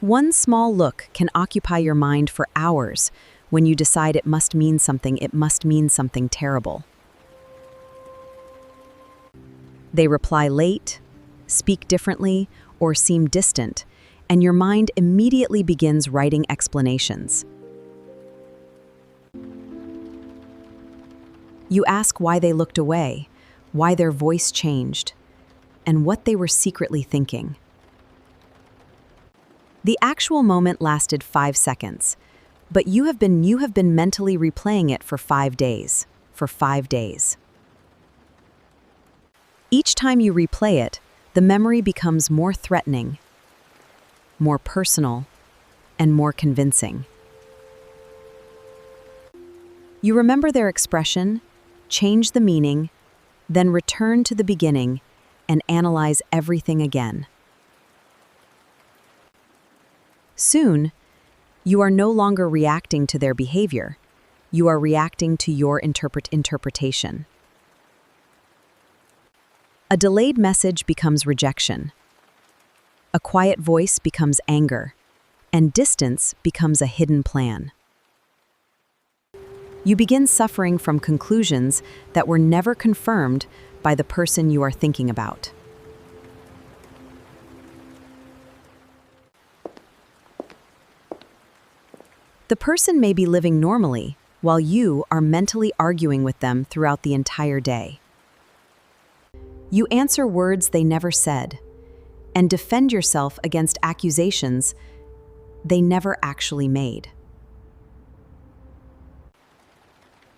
One small look can occupy your mind for hours when you decide it must mean something terrible. They reply late, speak differently, or seem distant, and your mind immediately begins writing explanations. You ask why they looked away, why their voice changed, and what they were secretly thinking. The actual moment lasted 5 seconds, but you have been mentally replaying it for 5 days. Each time you replay it, the memory becomes more threatening, more personal, and more convincing. You remember their expression, change the meaning, then return to the beginning and analyze everything again. Soon, you are no longer reacting to their behavior. You are reacting to your interpretation. A delayed message becomes rejection. A quiet voice becomes anger, and distance becomes a hidden plan. You begin suffering from conclusions that were never confirmed by the person you are thinking about. The person may be living normally, while you are mentally arguing with them throughout the entire day. You answer words they never said, and defend yourself against accusations they never actually made.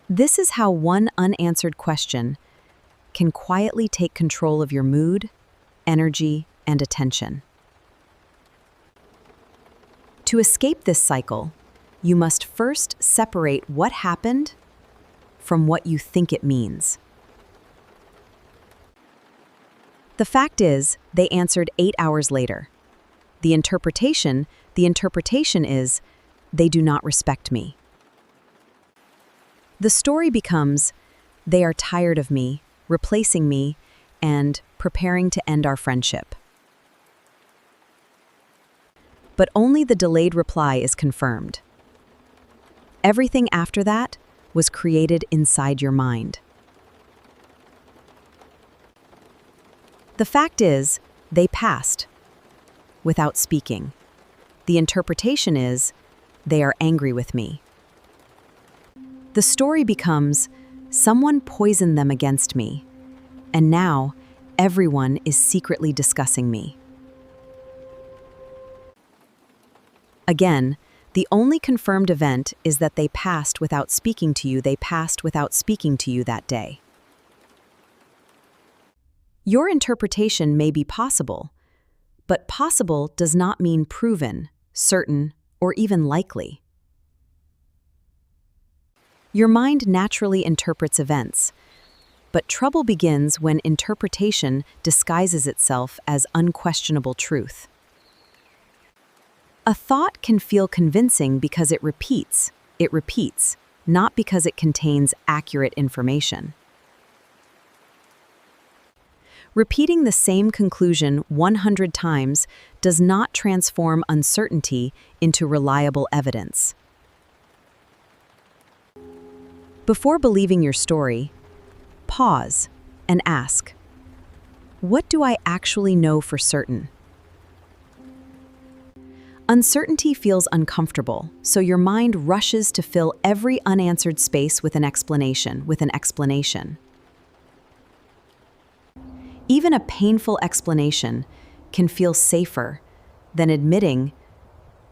This is how one unanswered question can quietly take control of your mood, energy, and attention. To escape this cycle, you must first separate what happened from what you think it means. The fact is, they answered 8 hours later. The interpretation is, they do not respect me. The story becomes, they are tired of me, replacing me, and preparing to end our friendship. But only the delayed reply is confirmed. Everything after that was created inside your mind. The fact is, they passed without speaking. The interpretation is, they are angry with me. The story becomes, someone poisoned them against me, and now everyone is secretly discussing me. Again, the only confirmed event is that they passed without speaking to you that day. Your interpretation may be possible, but possible does not mean proven, certain, or even likely. Your mind naturally interprets events, but trouble begins when interpretation disguises itself as unquestionable truth. A thought can feel convincing because it repeats, not because it contains accurate information. Repeating the same conclusion 100 times does not transform uncertainty into reliable evidence. Before believing your story, pause and ask, what do I actually know for certain? Uncertainty feels uncomfortable, so your mind rushes to fill every unanswered space with an explanation. Even a painful explanation can feel safer than admitting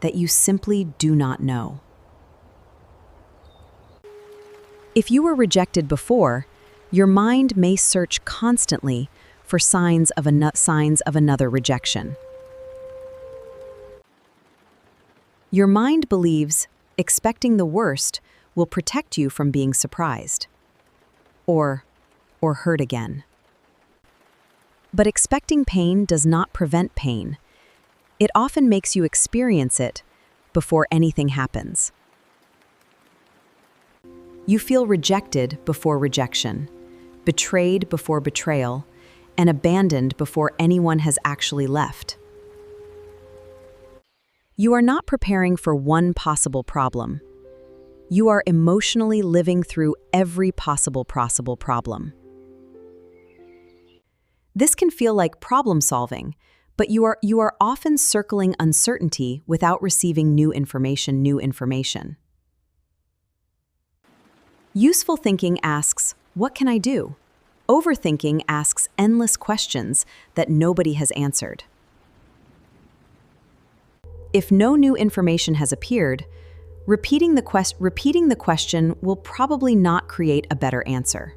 that you simply do not know. If you were rejected before, your mind may search constantly for signs of another rejection. Your mind believes expecting the worst will protect you from being surprised or hurt again. But expecting pain does not prevent pain. It often makes you experience it before anything happens. You feel rejected before rejection, betrayed before betrayal, and abandoned before anyone has actually left. You are not preparing for one possible problem. You are emotionally living through every possible problem. This can feel like problem solving, but you are often circling uncertainty without receiving new information. Useful thinking asks, what can I do? Overthinking asks endless questions that nobody has answered. If no new information has appeared, repeating the question will probably not create a better answer.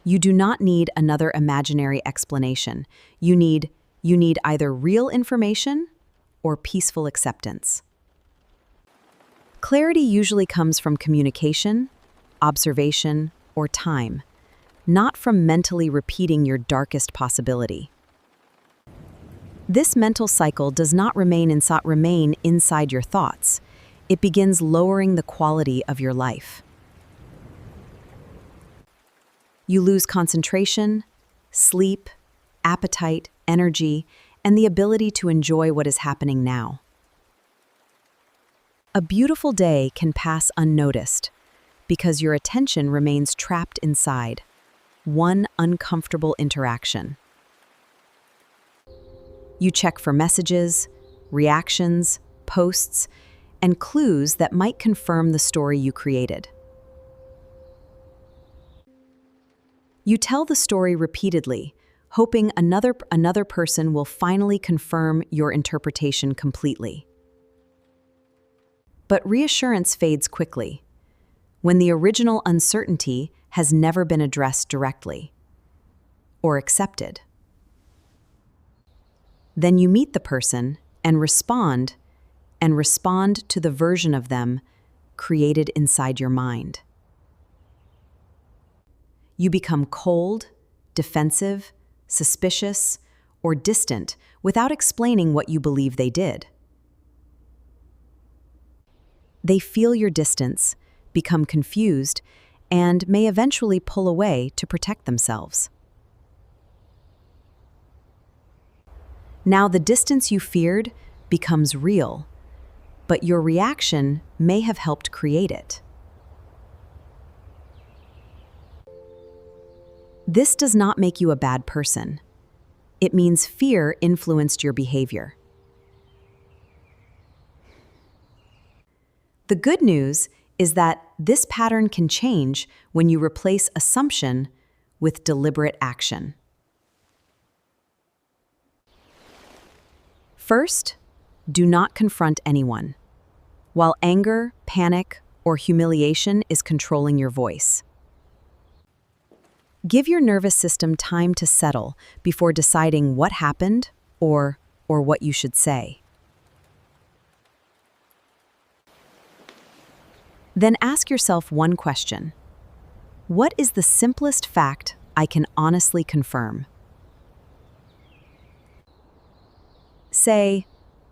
You do not need another imaginary explanation. You need either real information or peaceful acceptance. Clarity usually comes from communication, observation, or time, not from mentally repeating your darkest possibility. This mental cycle does not remain inside your thoughts. It begins lowering the quality of your life. You lose concentration, sleep, appetite, energy, and the ability to enjoy what is happening now. A beautiful day can pass unnoticed because your attention remains trapped inside one uncomfortable interaction. You check for messages, reactions, posts, and clues that might confirm the story you created. You tell the story repeatedly, hoping another person will finally confirm your interpretation completely. But reassurance fades quickly when the original uncertainty has never been addressed directly or accepted. Then you meet the person and respond to the version of them created inside your mind. You become cold, defensive, suspicious, or distant without explaining what you believe they did. They feel your distance, become confused, and may eventually pull away to protect themselves. Now the distance you feared becomes real, but your reaction may have helped create it. This does not make you a bad person. It means fear influenced your behavior. The good news is that this pattern can change when you replace assumption with deliberate action. First, do not confront anyone, while anger, panic, or humiliation is controlling your voice. Give your nervous system time to settle before deciding what happened or what you should say. Then ask yourself one question. What is the simplest fact I can honestly confirm? Say,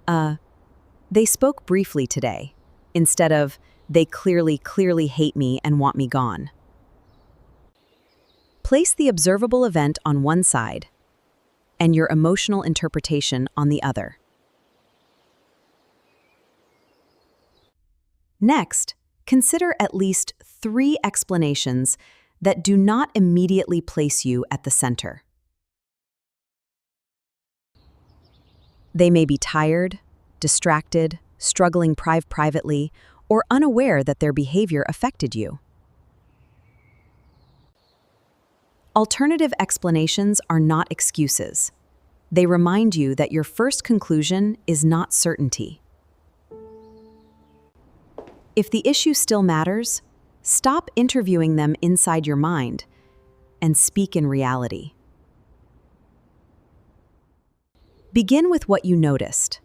they spoke briefly today, instead of, they clearly hate me and want me gone. Place the observable event on one side and your emotional interpretation on the other. Next, consider at least 3 explanations that do not immediately place you at the center. They may be tired, distracted, struggling privately, or unaware that their behavior affected you. Alternative explanations are not excuses. They remind you that your first conclusion is not certainty. If the issue still matters, stop interviewing them inside your mind and speak in reality. Begin with what you noticed,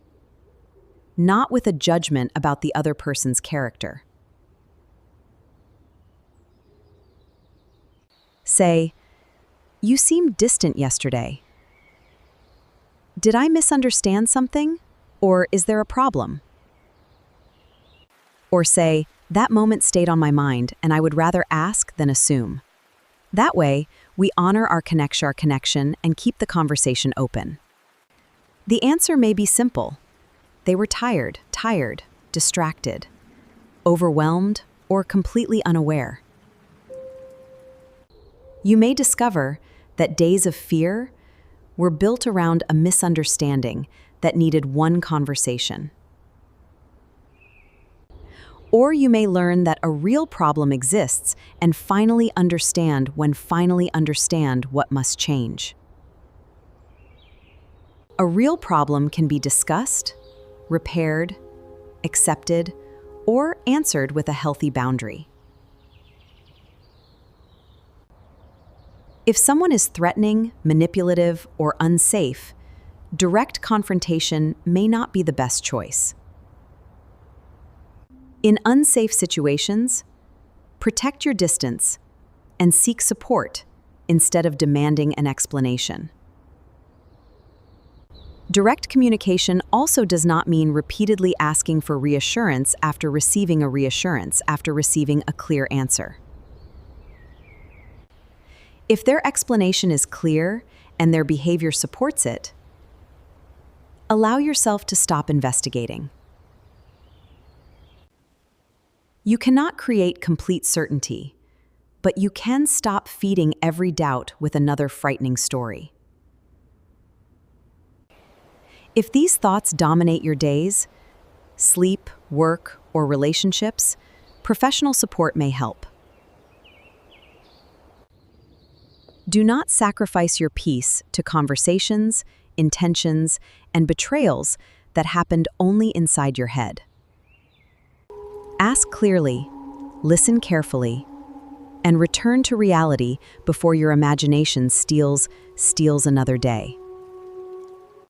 not with a judgment about the other person's character. Say, you seemed distant yesterday. Did I misunderstand something, or is there a problem? Or say, that moment stayed on my mind and I would rather ask than assume. That way, we honor our connection and keep the conversation open. The answer may be simple. They were tired, distracted, overwhelmed, or completely unaware. You may discover that days of fear were built around a misunderstanding that needed one conversation. Or you may learn that a real problem exists and finally understand what must change. A real problem can be discussed, repaired, accepted, or answered with a healthy boundary. If someone is threatening, manipulative, or unsafe, direct confrontation may not be the best choice. In unsafe situations, protect your distance and seek support instead of demanding an explanation. Direct communication also does not mean repeatedly asking for reassurance after receiving a clear answer. If their explanation is clear and their behavior supports it, allow yourself to stop investigating. You cannot create complete certainty, but you can stop feeding every doubt with another frightening story. If these thoughts dominate your days, sleep, work, or relationships, professional support may help. Do not sacrifice your peace to conversations, intentions, and betrayals that happened only inside your head. Ask clearly, listen carefully, and return to reality before your imagination steals another day.